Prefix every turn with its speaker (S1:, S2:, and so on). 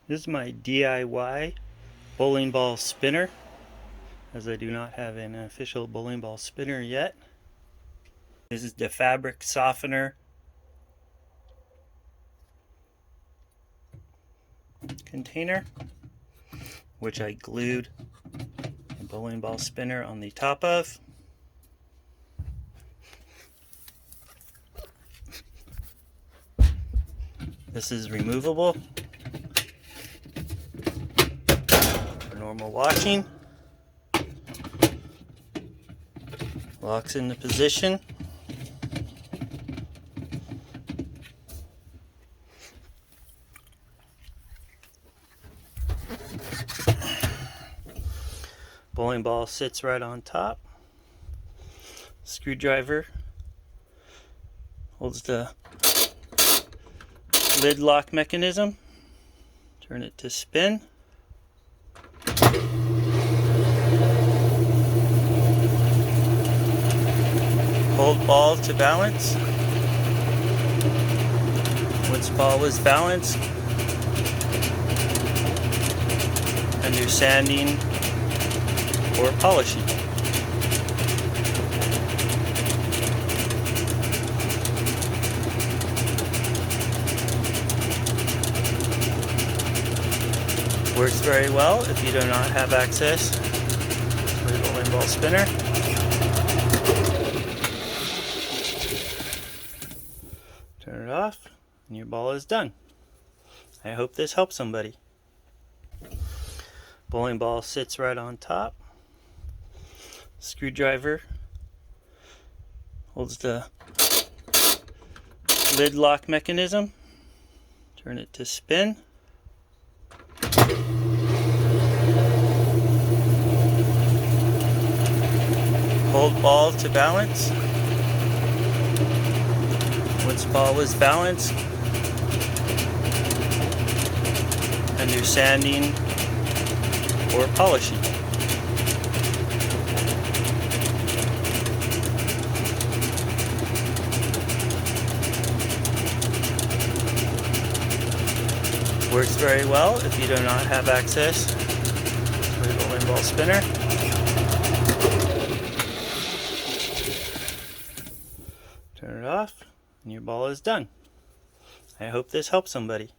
S1: This is my DIY bowling ball spinner, as I do not have an official bowling ball spinner yet. This is the fabric softener container, which I glued a bowling ball spinner on the top of. This is removable for normal washing. Locks into position. Bowling ball sits right on top. Screwdriver holds the lid lock mechanism. Turn it to spin. Hold ball to balance. Once ball is balanced, and do sanding or polishing. Works very well if you do not have access to a bowling ball spinner. Turn it off and your ball is done. I hope this helps somebody. Bowling ball sits right on top. Screwdriver holds the lid lock mechanism. Turn it to spin. Hold ball to balance. Once ball is balanced, and do sanding or polishing. Works very well if you do not have access to a bowling ball spinner. Turn it off and your ball is done. I hope this helps somebody.